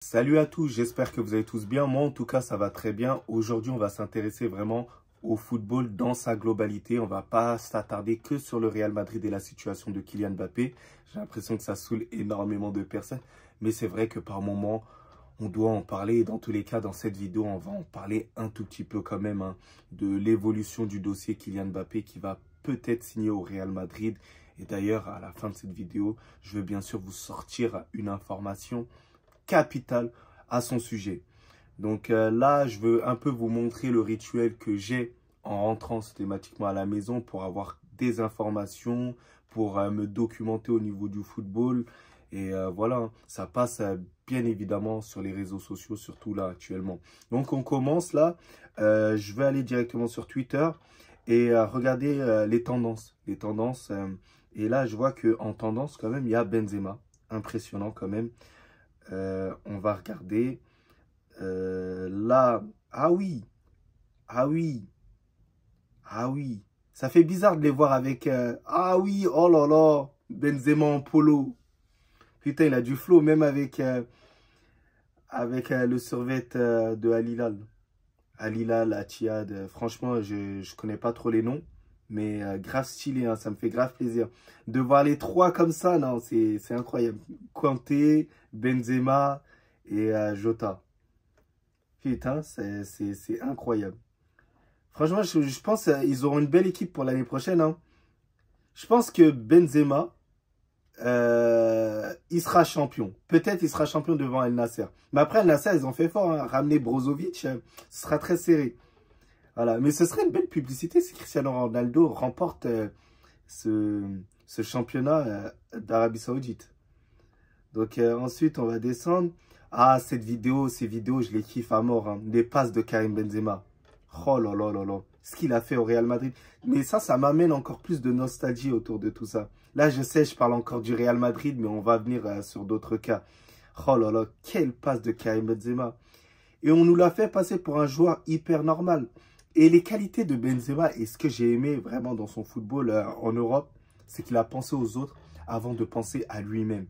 Salut à tous, j'espère que vous allez tous bien. Moi, en tout cas, ça va très bien. Aujourd'hui, on va s'intéresser vraiment au football dans sa globalité. On va pas s'attarder que sur le Real Madrid et la situation de Kylian Mbappé. J'ai l'impression que ça saoule énormément de personnes. Mais c'est vrai que par moment, on doit en parler. Et dans tous les cas, dans cette vidéo, on va en parler un tout petit peu quand même de l'évolution du dossier Kylian Mbappé qui va peut-être signer au Real Madrid. Et d'ailleurs, à la fin de cette vidéo, je vais bien sûr vous sortir une information capitale à son sujet. Donc là, je veux un peu vous montrer le rituel que j'ai en rentrant systématiquement à la maison pour avoir des informations, pour me documenter au niveau du football. Et voilà, ça passe bien évidemment sur les réseaux sociaux, surtout là actuellement. Donc on commence là. Je vais aller directement sur Twitter et regarder les tendances. Et là, je vois qu'en tendance, quand même, il y a Benzema. Impressionnant quand même. On va regarder. Là, ah oui, ah oui, ah oui. Ça fait bizarre de les voir avec... ah oui, oh là là, Benzema en polo. Putain, il a du flow, même avec, le survêt de Al Hilal. Al Hilal, Atihad. Franchement, je ne connais pas trop les noms. Mais grave stylé, hein, ça me fait grave plaisir. De voir les trois comme ça, non, c'est incroyable. Kanté, Benzema et Jota. Putain, c'est incroyable. Franchement, je pense qu'ils auront une belle équipe pour l'année prochaine. Hein. Je pense que Benzema, il sera champion. Peut-être il sera champion devant El Nasser. Mais après, El Nasser, ils ont fait fort. Hein. Ramener Brozovic, ce sera très serré. Voilà. Mais ce serait une belle publicité si Cristiano Ronaldo remporte ce championnat d'Arabie Saoudite. Donc ensuite, on va descendre. Ah, ces vidéos, je les kiffe à mort. Hein. Les passes de Karim Benzema. Oh là là là là. Ce qu'il a fait au Real Madrid. Mais ça m'amène encore plus de nostalgie autour de tout ça. Là, je sais, je parle encore du Real Madrid, mais on va venir sur d'autres cas. Oh là là, quelle passe de Karim Benzema. Et on nous l'a fait passer pour un joueur hyper normal. Et les qualités de Benzema, et ce que j'ai aimé vraiment dans son football en Europe, c'est qu'il a pensé aux autres avant de penser à lui-même.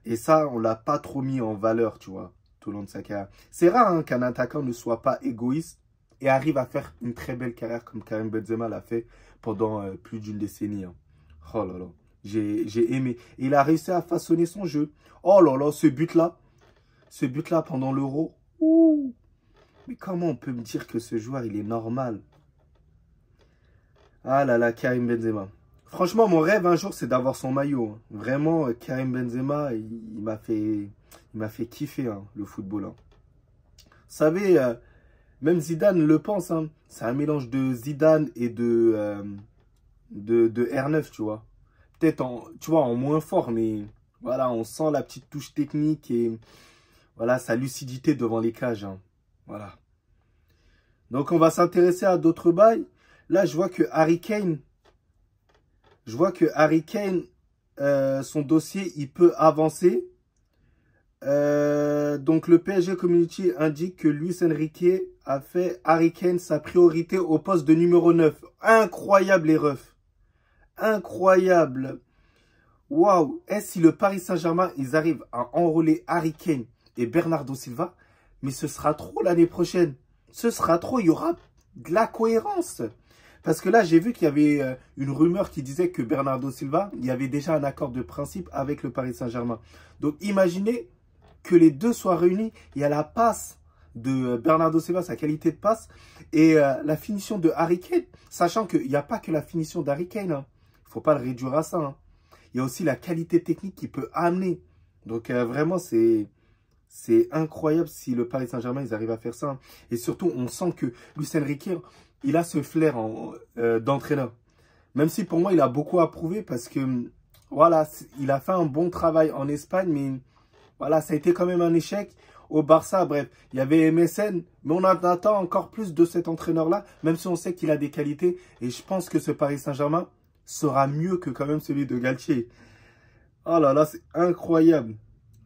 Et ça, on l'a pas trop mis en valeur, tu vois, tout au long de sa carrière. C'est rare hein, qu'un attaquant ne soit pas égoïste et arrive à faire une très belle carrière comme Karim Benzema l'a fait pendant plus d'une décennie. Hein. Oh là là, j'ai aimé. Et il a réussi à façonner son jeu. Oh là là, ce but-là pendant l'Euro. Ouh. Mais comment on peut me dire que ce joueur, il est normal? Ah là là, Karim Benzema. Franchement, mon rêve un jour, c'est d'avoir son maillot. Hein. Vraiment, Karim Benzema, il m'a fait kiffer hein, le football. Hein. Vous savez, même Zidane le pense. Hein. C'est un mélange de Zidane et de R9, tu vois. Peut-être, tu vois, en moins fort, mais voilà, on sent la petite touche technique et voilà, sa lucidité devant les cages. Hein. Voilà. Donc, on va s'intéresser à d'autres bails. Là, je vois que Harry Kane... son dossier, il peut avancer. Donc, le PSG Community indique que Luis Enrique a fait Harry Kane sa priorité au poste de numéro 9. Incroyable les refs. Incroyable. Waouh. Est-ce si le Paris Saint-Germain, ils arrivent à enrôler Harry Kane et Bernardo Silva? Mais ce sera trop l'année prochaine. Ce sera trop. Il y aura de la cohérence. Parce que là, j'ai vu qu'il y avait une rumeur qui disait que Bernardo Silva, il y avait déjà un accord de principe avec le Paris Saint-Germain. Donc, imaginez que les deux soient réunis. Il y a la passe de Bernardo Silva, sa qualité de passe, et la finition de Harry Kane. Sachant qu'il n'y a pas que la finition d'Harry Kane. Hein. Il ne faut pas le réduire à ça. Hein. Il y a aussi la qualité technique qu'il peut amener. Donc, vraiment, c'est incroyable si le Paris Saint-Germain, ils arrivent à faire ça. Hein. Et surtout, on sent que Luis Enrique... il a ce flair d'entraîneur. Même si pour moi, il a beaucoup à prouver parce que, voilà, il a fait un bon travail en Espagne, mais voilà, ça a été quand même un échec. Au Barça, bref, il y avait MSN, mais on attend encore plus de cet entraîneur-là, même si on sait qu'il a des qualités. Et je pense que ce Paris Saint-Germain sera mieux que quand même celui de Galtier. Oh là là, c'est incroyable.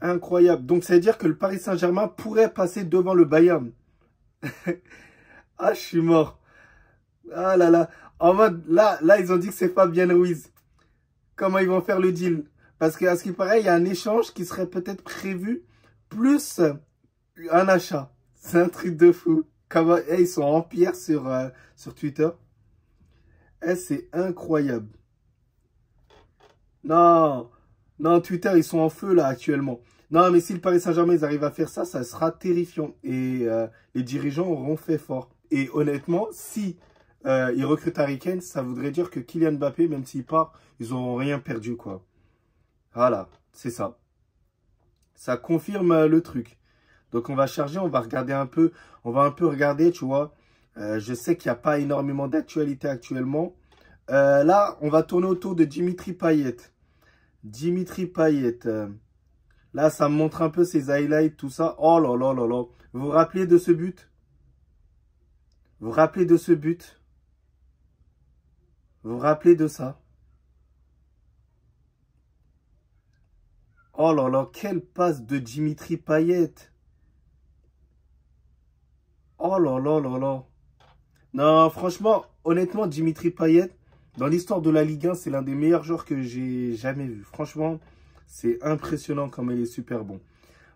Incroyable. Donc, ça veut dire que le Paris Saint-Germain pourrait passer devant le Bayern. Ah, je suis mort. Ah là là. En mode, là, ils ont dit que c'est Fabien Ruiz. Comment ils vont faire le deal? Parce qu'à ce qui paraît, il y a un échange qui serait peut-être prévu plus un achat. C'est un truc de fou. Comment, ils sont en pierre sur Twitter. C'est incroyable. Non, non, Twitter, ils sont en feu là actuellement. Non, mais si le Paris Saint-Germain, ils arrivent à faire ça, ça sera terrifiant. Et les dirigeants auront fait fort. Et honnêtement, si ils recrutent Harry Kane, ça voudrait dire que Kylian Mbappé, même s'il part, ils n'auront rien perdu, quoi. Voilà, c'est ça. Ça confirme le truc. Donc on va charger, on va regarder un peu. On va un peu regarder, tu vois. Je sais qu'il n'y a pas énormément d'actualité actuellement. Là, on va tourner autour de Dimitri Payet. Dimitri Payet. Là, ça me montre un peu ses highlights, tout ça. Oh là là là là. Vous vous rappelez de ce but? Vous vous rappelez de ce but? Vous vous rappelez de ça? Oh là là, quelle passe de Dimitri Payet. Oh là là là là. Non, franchement, honnêtement, Dimitri Payet, dans l'histoire de la Ligue 1, c'est l'un des meilleurs joueurs que j'ai jamais vu. Franchement, c'est impressionnant comme il est super bon.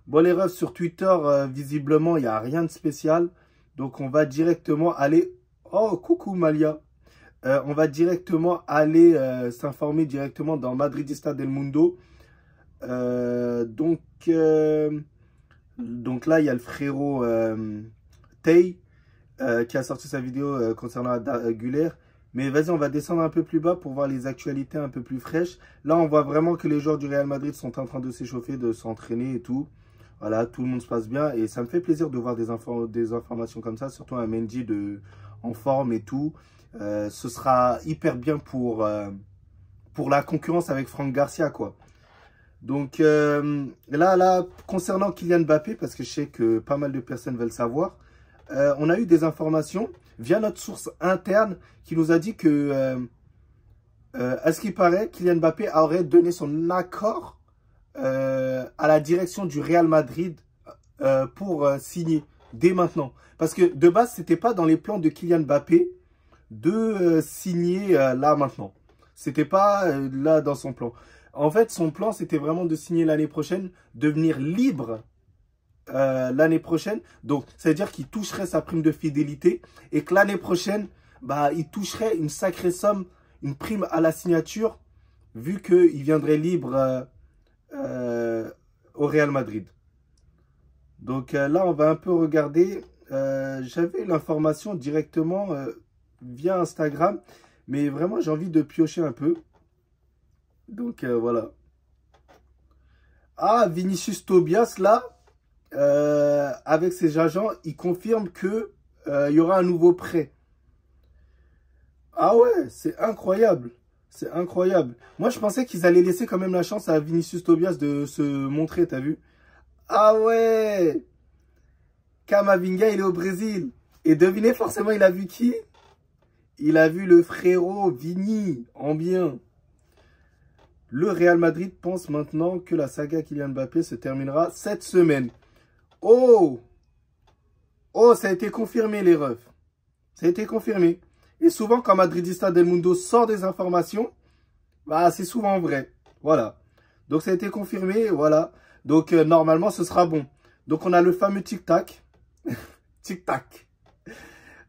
Bon, les refs sur Twitter, visiblement, il n'y a rien de spécial. Donc, on va directement aller... Oh, coucou Malia. On va directement aller s'informer directement dans Madridista del Mundo. Donc là, il y a le frérot Tay qui a sorti sa vidéo concernant Arda Güler. Mais vas-y, on va descendre un peu plus bas pour voir les actualités un peu plus fraîches. Là, on voit vraiment que les joueurs du Real Madrid sont en train de s'échauffer, de s'entraîner et tout. Voilà, tout le monde se passe bien. Et ça me fait plaisir de voir des informations comme ça, surtout un Mendy en forme et tout. Ce sera hyper bien pour la concurrence avec Franck Garcia, quoi. Donc là, concernant Kylian Mbappé, parce que je sais que pas mal de personnes veulent savoir, on a eu des informations via notre source interne qui nous a dit que, à ce qui paraît, Kylian Mbappé aurait donné son accord à la direction du Real Madrid pour signer dès maintenant. Parce que de base, c'était pas dans les plans de Kylian Mbappé de signer là maintenant. C'était pas là dans son plan. En fait, son plan, c'était vraiment de signer l'année prochaine, devenir libre l'année prochaine. Donc, ça veut dire qu'il toucherait sa prime de fidélité et que l'année prochaine, bah, il toucherait une sacrée somme, une prime à la signature, vu qu'il viendrait libre au Real Madrid. Donc là, on va un peu regarder. J'avais l'information directement via Instagram, mais vraiment, j'ai envie de piocher un peu. Donc voilà. Ah, Vinicius Tobias, là, avec ses agents, il confirme que il y aura un nouveau prêt. Ah ouais, c'est incroyable. C'est incroyable. Moi, je pensais qu'ils allaient laisser quand même la chance à Vinicius Tobias de se montrer, t'as vu? Ah ouais! Camavinga, il est au Brésil. Et devinez, forcément, il a vu qui? Il a vu le frérot Vini, en bien. Le Real Madrid pense maintenant que la saga Kylian Mbappé se terminera cette semaine. Oh! Oh, ça a été confirmé, les refs. Ça a été confirmé. Et souvent, quand Madridista del Mundo sort des informations, bah, c'est souvent vrai. Voilà. Donc, ça a été confirmé, voilà. Donc, normalement, ce sera bon. Donc, on a le fameux tic-tac. Tic-tac.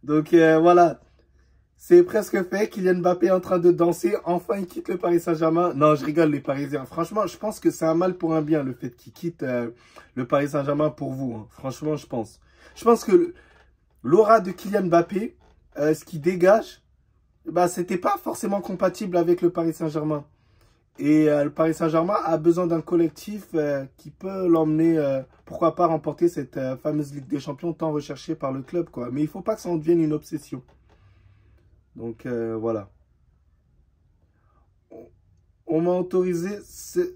Donc, voilà. C'est presque fait. Kylian Mbappé est en train de danser. Enfin, il quitte le Paris Saint-Germain. Non, je rigole, les Parisiens. Franchement, je pense que c'est un mal pour un bien, le fait qu'il quitte le Paris Saint-Germain pour vous. Hein. Franchement, je pense. Je pense que l'aura de Kylian Mbappé, ce qui dégage, bah, c'était pas forcément compatible avec le Paris Saint-Germain. Et le Paris Saint-Germain a besoin d'un collectif qui peut l'emmener, pourquoi pas, remporter cette fameuse Ligue des Champions tant recherchée par le club, quoi. Mais il faut pas que ça en devienne une obsession. Donc voilà. On m'a autorisé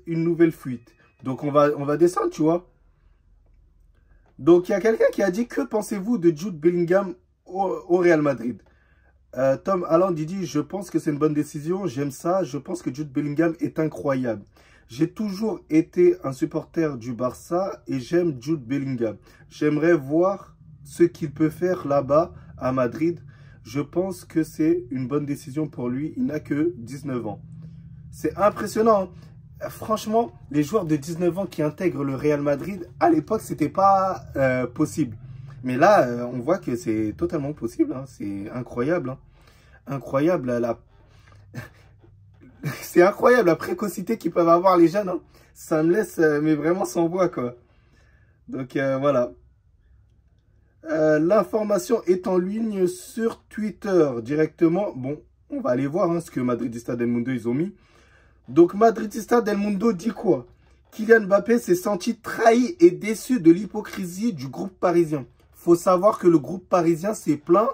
une nouvelle fuite. Donc on va descendre, tu vois. Donc il y a quelqu'un qui a dit, que pensez-vous de Jude Bellingham au Real Madrid? Tom Holland dit, je pense que c'est une bonne décision, j'aime ça, je pense que Jude Bellingham est incroyable. J'ai toujours été un supporter du Barça et j'aime Jude Bellingham. J'aimerais voir ce qu'il peut faire là-bas à Madrid. Je pense que c'est une bonne décision pour lui, il n'a que 19 ans. C'est impressionnant. franchement, les joueurs de 19 ans qui intègrent le Real Madrid, à l'époque, c'était pas possible. Mais là, on voit que c'est totalement possible. Hein. C'est incroyable. Hein. Incroyable. C'est incroyable la précocité qu'ils peuvent avoir les jeunes. Hein. Ça me laisse mais vraiment sans voix, quoi. Donc voilà. L'information est en ligne sur Twitter directement. Bon, on va aller voir hein, ce que Madridista del Mundo ils ont mis. Donc Madridista del Mundo dit quoi? Kylian Mbappé s'est senti trahi et déçu de l'hypocrisie du groupe parisien. Faut savoir que le groupe parisien s'est plaint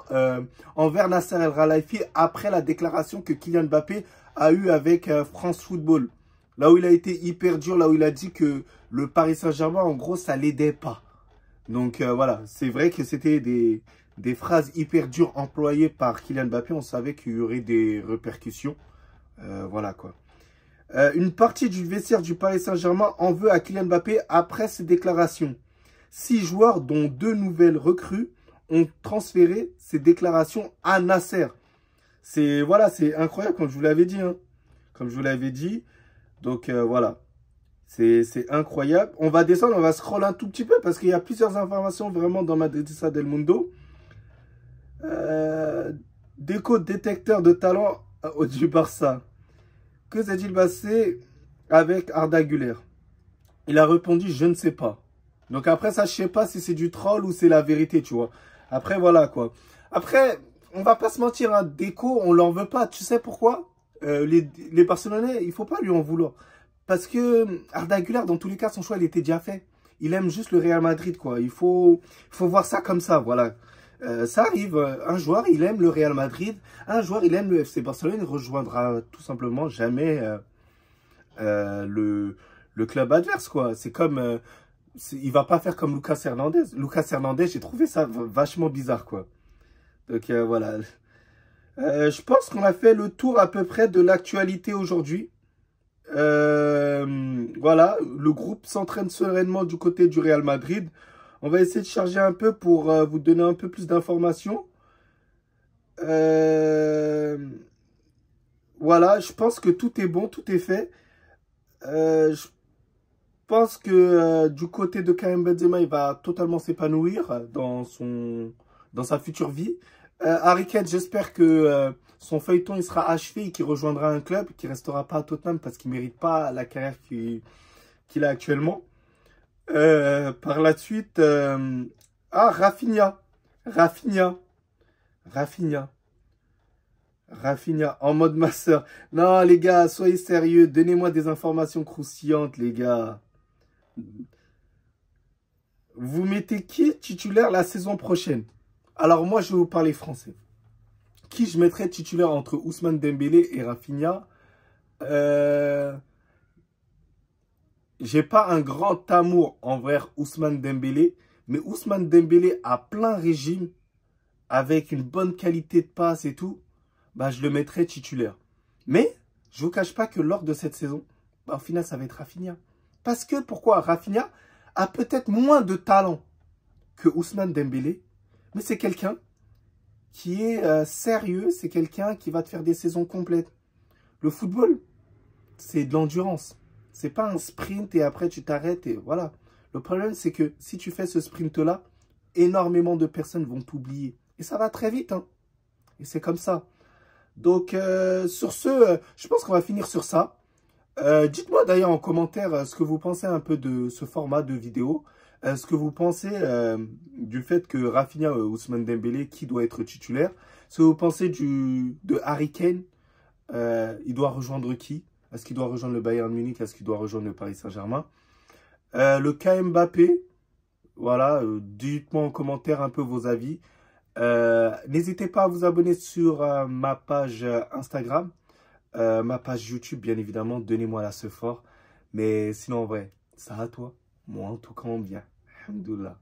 envers Nasser El Khelaifi après la déclaration que Kylian Mbappé a eue avec France Football. Là où il a été hyper dur, là où il a dit que le Paris Saint-Germain, en gros, ça l'aidait pas. Donc voilà, c'est vrai que c'était des phrases hyper dures employées par Kylian Mbappé. On savait qu'il y aurait des répercussions. Voilà quoi. Une partie du vestiaire du Paris Saint-Germain en veut à Kylian Mbappé après ses déclarations. 6 joueurs, dont 2 nouvelles recrues, ont transféré ces déclarations à Nasser. Voilà, c'est incroyable, comme je vous l'avais dit. Hein. Comme je vous l'avais dit. Donc voilà. C'est incroyable. On va descendre, on va scroller un tout petit peu parce qu'il y a plusieurs informations vraiment dans Madridista del Mundo. Déco détecteur de talent du Barça. Que s'est-il passé avec Arda Güler? Il a répondu, je ne sais pas. Donc après ça, je sais pas si c'est du troll ou c'est la vérité, tu vois. Après, voilà quoi. Après, on va pas se mentir, hein, Déco, on l'en veut pas. Tu sais pourquoi? Les Barcelonais, il faut pas lui en vouloir. Parce que Arda Güler, dans tous les cas, son choix, il était déjà fait. Il aime juste le Real Madrid, quoi. Il faut voir ça comme ça, voilà. Ça arrive. Un joueur, il aime le Real Madrid. Un joueur, il aime le FC Barcelone. Il rejoindra tout simplement jamais le club adverse, quoi. C'est comme... il va pas faire comme Lucas Hernandez. Lucas Hernandez, j'ai trouvé ça vachement bizarre, quoi. Donc, voilà. Je pense qu'on a fait le tour à peu près de l'actualité aujourd'hui. Voilà, le groupe s'entraîne sereinement du côté du Real Madrid. On va essayer de charger un peu pour vous donner un peu plus d'informations. Voilà, je pense que tout est bon, tout est fait. Je pense que du côté de Karim Benzema, il va totalement s'épanouir dans sa future vie. Harry Kane, j'espère que son feuilleton il sera achevé et qu'il rejoindra un club, qui ne restera pas à Tottenham parce qu'il ne mérite pas la carrière qu'il a actuellement. Par la suite, Rafinha. Rafinha en mode master. Non les gars, soyez sérieux, donnez-moi des informations croustillantes les gars. Vous mettez qui titulaire la saison prochaine? Alors moi je vais vous parler français. Qui je mettrais titulaire entre Ousmane Dembélé et Rafinha? J'ai pas un grand amour envers Ousmane Dembélé, mais Ousmane Dembélé à plein régime, avec une bonne qualité de passe et tout, bah je le mettrais titulaire. Mais je vous cache pas que lors de cette saison, bah, au final ça va être Rafinha. Parce que pourquoi? Rafinha a peut-être moins de talent que Ousmane Dembélé, mais c'est quelqu'un qui est sérieux, c'est quelqu'un qui va te faire des saisons complètes. Le football, c'est de l'endurance. C'est pas un sprint et après tu t'arrêtes et voilà. Le problème, c'est que si tu fais ce sprint-là, énormément de personnes vont t'oublier. Et ça va très vite, hein. Et c'est comme ça. Donc, sur ce, je pense qu'on va finir sur ça. Dites-moi d'ailleurs en commentaire ce que vous pensez un peu de ce format de vidéo. Ce que vous pensez du fait que Rafinha Ousmane Dembélé, qui doit être titulaire. Ce que vous pensez de Harry Kane, il doit rejoindre qui? Est-ce qu'il doit rejoindre le Bayern Munich? Est-ce qu'il doit rejoindre le Paris Saint-Germain? Le cas Mbappé, voilà, dites-moi en commentaire un peu vos avis. N'hésitez pas à vous abonner sur ma page Instagram, ma page YouTube, bien évidemment. Donnez-moi la ce fort. Mais sinon, en vrai, ça à toi. Moi, en tout cas, on bien. Alhamdoulilah.